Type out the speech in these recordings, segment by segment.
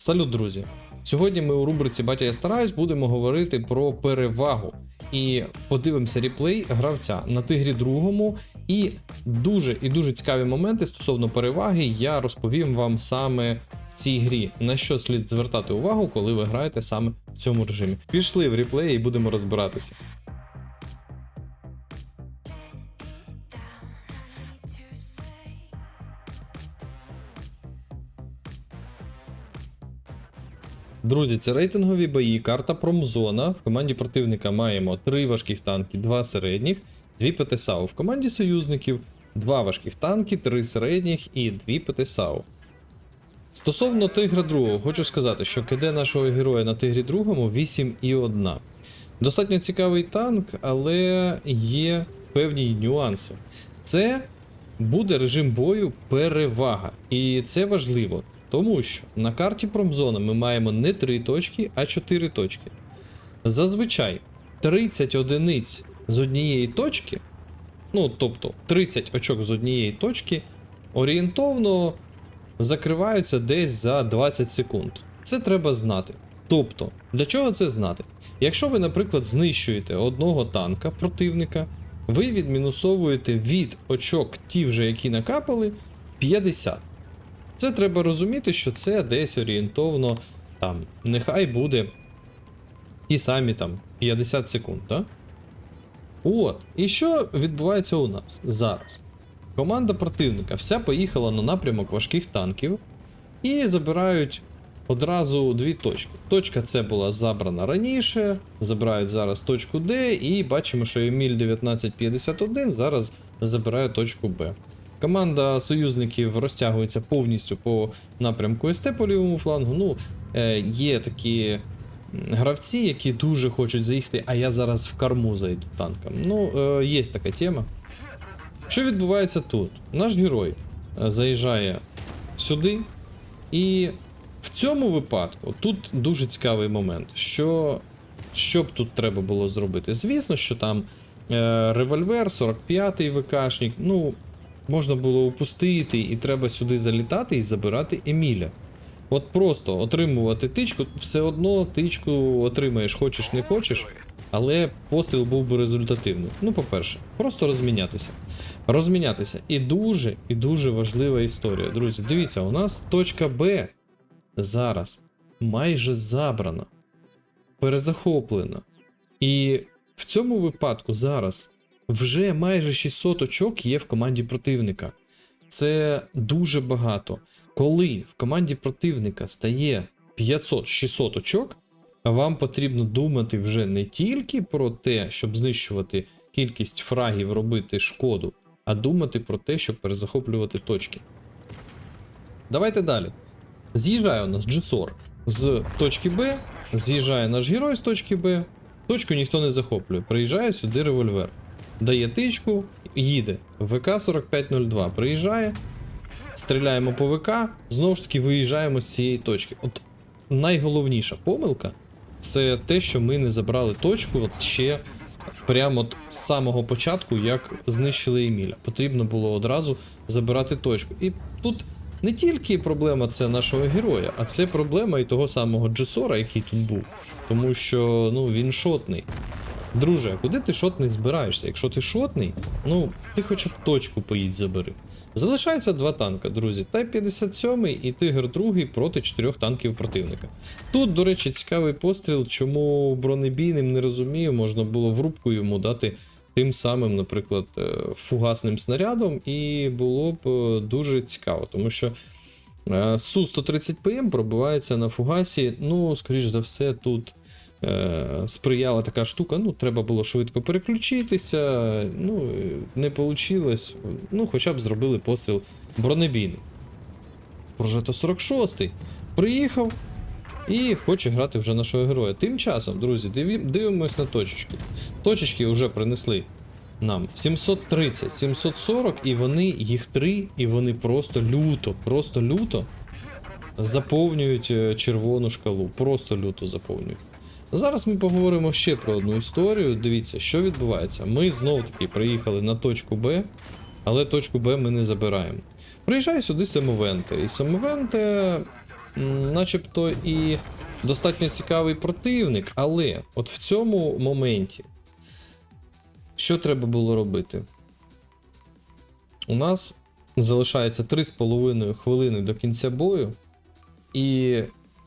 Салют, друзі! Сьогодні ми у рубриці Батя я стараюсь будемо говорити про перевагу. І подивимося реплей гравця на Тигрі другому. І дуже цікаві моменти стосовно переваги я розповім вам саме в цій грі. На що слід звертати увагу, коли ви граєте саме в цьому режимі. Пішли в реплеї і будемо розбиратися. Друзі, це рейтингові бої, карта промзона. В команді противника маємо 3 важких танки, 2 середніх, 2 ПТ-САУ. В команді союзників 2 важких танки, 3 середніх і 2 ПТ-САУ. Стосовно Тигра другого, хочу сказати, що КД нашого героя на Тигрі другому 8,1. Достатньо цікавий танк, але є певні нюанси. Це буде режим бою перевага. І це важливо. Тому що на карті промзона ми маємо не 3 точки, а 4 точки. Зазвичай 30 одиниць з однієї точки, ну тобто 30 очок з однієї точки, орієнтовно закриваються десь за 20 секунд. Це треба знати. Тобто, для чого це знати? Якщо ви, наприклад, знищуєте одного танка противника, ви відмінусовуєте від очок ті вже, які накапали, 50. Це треба розуміти, що це десь орієнтовно, там, нехай буде ті самі там 50 секунд, так? От, і що відбувається у нас зараз? Команда противника вся поїхала на напрямок важких танків і забирають одразу 2 точки. Точка С була забрана раніше, забирають зараз точку Д і бачимо, що Еміль 1951 зараз забирає точку Б. Команда союзників розтягується повністю по напрямку СТ по лівому флангу. Ну, є такі гравці, які дуже хочуть заїхати, а я зараз в корму зайду танком. Ну, є така тема. Що відбувається тут? Наш герой заїжджає сюди, і в цьому випадку тут дуже цікавий момент. Що б тут треба було зробити? Звісно, що там револьвер, 45-й ВКшник, ну, можна було упустити, і треба сюди залітати і забирати Еміля. От просто отримувати тичку, все одно тичку отримаєш, хочеш не хочеш, але постріл був би результативний. Ну, по-перше, просто розмінятися. Розмінятися. І дуже важлива історія. Друзі, дивіться, у нас точка Б зараз майже забрана, перезахоплена. І в цьому випадку зараз вже майже 600 очок є в команді противника. Це дуже багато. Коли в команді противника стає 500-600 очок, вам потрібно думати вже не тільки про те, щоб знищувати кількість фрагів, робити шкоду, а думати про те, щоб перезахоплювати точки. Давайте далі. З'їжджає у нас Джесор з точки Б, з'їжджає наш герой з точки Б, точку ніхто не захоплює, приїжджає сюди револьвер. Дає тичку, їде. ВК-4502 приїжджає, стріляємо по ВК, знову ж таки виїжджаємо з цієї точки. От найголовніша помилка – це те, що ми не забрали точку от ще прямо от з самого початку, як знищили Еміля. Потрібно було одразу забирати точку. І тут не тільки проблема це нашого героя, а це проблема і того самого Джесора, який тут був. Тому що, ну, він шотний. Друже, а куди ти шотний збираєшся? Якщо ти шотний, ну, ти хоча б точку поїдь забери. Залишається 2 танка, друзі. Т-57 і Тигр 2 проти 4 танків противника. Тут, до речі, цікавий постріл, чому бронебійним не розумію, можна було в рубку йому дати тим самим, наприклад, фугасним снарядом, і було б дуже цікаво, тому що Су-130ПМ пробивається на фугасі, ну, скоріш за все, тут сприяла така штука, ну, треба було швидко переключитися, ну, не вийшло, ну, хоча б зробили постріл бронебійний. Прожето 46-й приїхав і хоче грати вже нашого героя. Тим часом, друзі, дивимось на точечки. Точечки вже принесли нам 730, 740, і вони, їх 3, і вони просто люто заповнюють червону шкалу, просто люто заповнюють. Зараз ми поговоримо ще про одну історію. Дивіться, що відбувається. Ми знов-таки приїхали на точку Б, але точку Б ми не забираємо. Приїжджає сюди Семовенте, і Семовенте начебто і достатньо цікавий противник, але от в цьому моменті що треба було робити? У нас залишається 3,5 хвилини до кінця бою, і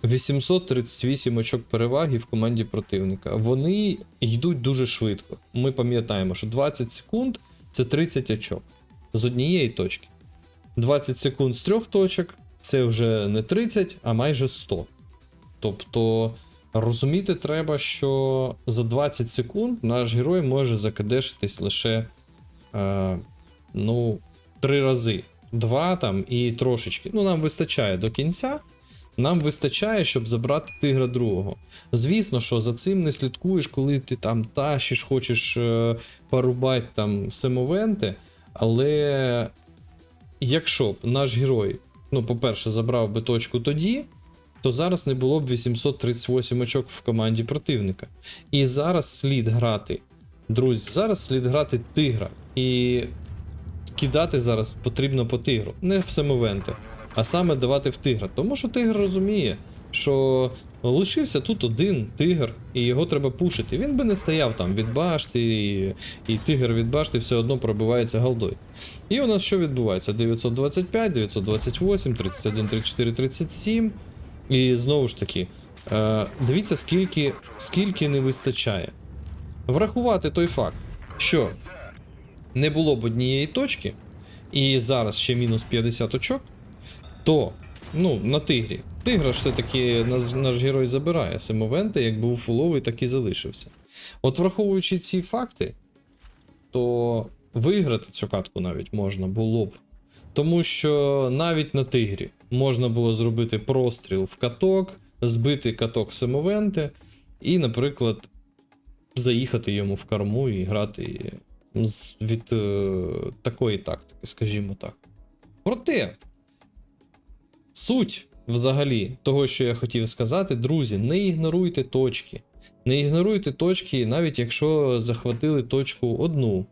838 очок переваги в команді противника. Вони йдуть дуже швидко. Ми пам'ятаємо, що 20 секунд це 30 очок з однієї точки. 20 секунд з 3 точок це вже не 30, а майже 100. Тобто розуміти треба, що за 20 секунд наш герой може закадешитись лише 3 рази. 2 там і трошечки. Нам вистачає до кінця. Нам вистачає, щоб забрати тигра другого. Звісно, що за цим не слідкуєш, коли ти там тащиш, хочеш порубати там семовенти, але якщо б наш герой, по-перше, забрав би точку тоді, то зараз не було б 838 очок в команді противника. І зараз слід грати, друзі, зараз слід грати тигра. І кидати зараз потрібно по тигру, не в семовенти, а саме давати в тигра. Тому що тигр розуміє, що лишився тут один тигр, і його треба пушити. Він би не стояв там від башти, і тигр від башти все одно пробивається голдою. І у нас що відбувається? 925, 928, 31, 34, 37. І знову ж таки, дивіться, скільки не вистачає. Врахувати той факт, що не було б однієї точки, і зараз ще мінус 50 очок, то, на тигрі. Тигра ж все-таки наш герой забирає. Семовенти, як був фуловий, так і залишився. От враховуючи ці факти, то виграти цю катку навіть можна було б. Тому що навіть на тигрі можна було зробити простріл в каток, збити каток семовенти і, наприклад, заїхати йому в корму і грати від такої тактики, скажімо так. Проте, суть взагалі того, що я хотів сказати, друзі, не ігноруйте точки. Не ігноруйте точки, навіть якщо захватили точку одну.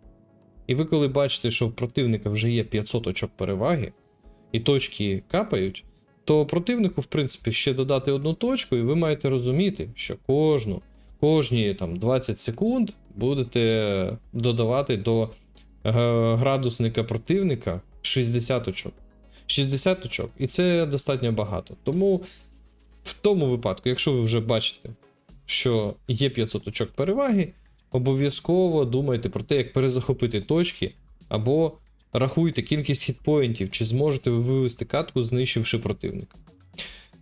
І ви коли бачите, що в противника вже є 500 очок переваги, і точки капають, то противнику, в принципі, ще додати одну точку, і ви маєте розуміти, що кожні 20 секунд будете додавати до градусника противника 60 очок. 60 очок. І це достатньо багато. Тому в тому випадку, якщо ви вже бачите, що є 500 очок переваги, обов'язково думайте про те, як перезахопити точки, або рахуйте кількість хітпоінтів, чи зможете ви вивести катку, знищивши противника.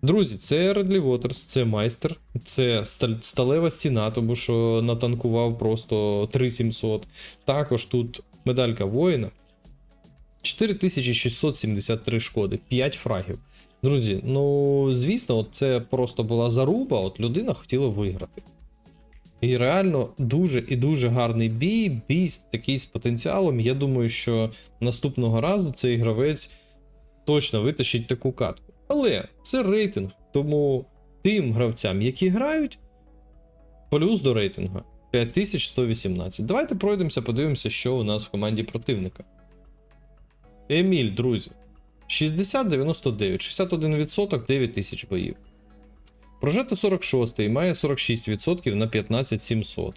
Друзі, це Redley Waters, це майстер, це сталева стіна, тому що натанкував просто 3700. Також тут медалька воїна. 4673 шкоди, 5 фрагів. Друзі, звісно, це просто була заруба, от людина хотіла виграти. І реально дуже і дуже гарний бій такий з потенціалом. Я думаю, що наступного разу цей гравець точно витащить таку катку. Але це рейтинг, тому тим гравцям, які грають, плюс до рейтингу 5118. Давайте пройдемося, подивимося, що у нас в команді противника. Еміль, друзі. 60-99, 61%, 9000 боїв. Прожето 46 має 46% на 15700.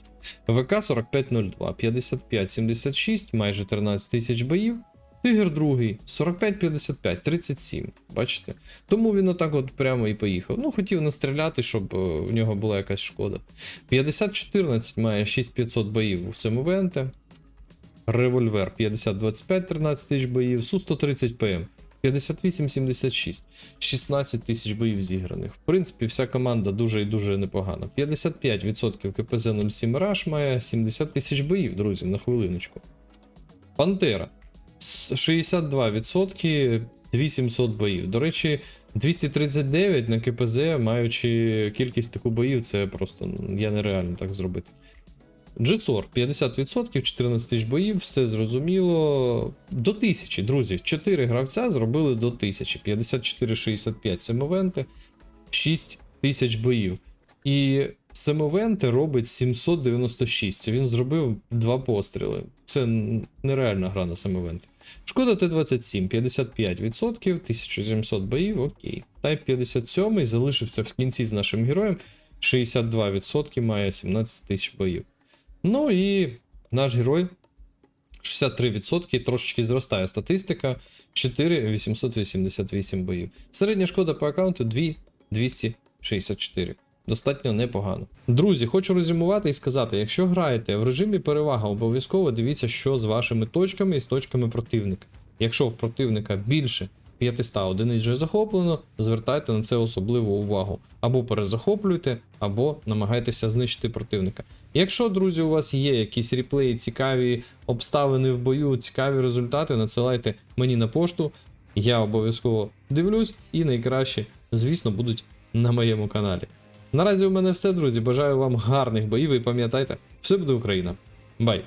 ВК 4502, 5576, майже 13 тисяч боїв. Тигр другий 45-55, 37. Бачите? Тому він отак от прямо і поїхав. Хотів настріляти, щоб у нього була якась шкода. 50-14 має 6500 боїв у семовенте. Револьвер 50-25, 13 тисяч боїв. Су-130 ПМ 58-76, 16 тисяч боїв зіграних. В принципі, вся команда дуже і дуже непогана. 55% КПЗ-07 Rush має 70 тисяч боїв, друзі, на хвилиночку. Пантера 62%, 2700 боїв. До речі, 239 на КПЗ, маючи кількість таку боїв, це просто нереально так зробити. Джесор 50%, 14 тисяч боїв, все зрозуміло. До 1000, друзі. 4 гравця зробили до 1000. 54-65 семовенти, 6 тисяч боїв. І семовенти робить 796. Це він зробив 2 постріли. Це нереальна гра на семовенти. Шкода Т-27, 55%, 1700 боїв, окей. Type 57 залишився в кінці з нашим героєм, 62% має 17 тисяч боїв. Ну і наш герой 63%, трошечки зростає статистика, 4888 боїв. Середня шкода по аккаунту 2264. Достатньо непогано. Друзі, хочу резюмувати і сказати, якщо граєте в режимі перевага, обов'язково дивіться, що з вашими точками і з точками противника. Якщо в противника більше 500 одиниць вже захоплено, звертайте на це особливу увагу. Або перезахоплюйте, або намагайтеся знищити противника. Якщо, друзі, у вас є якісь реплеї, цікаві обставини в бою, цікаві результати, надсилайте мені на пошту. Я обов'язково дивлюсь і найкраще, звісно, будуть на моєму каналі. Наразі у мене все, друзі. Бажаю вам гарних боїв і пам'ятайте, все буде Україна. Бай!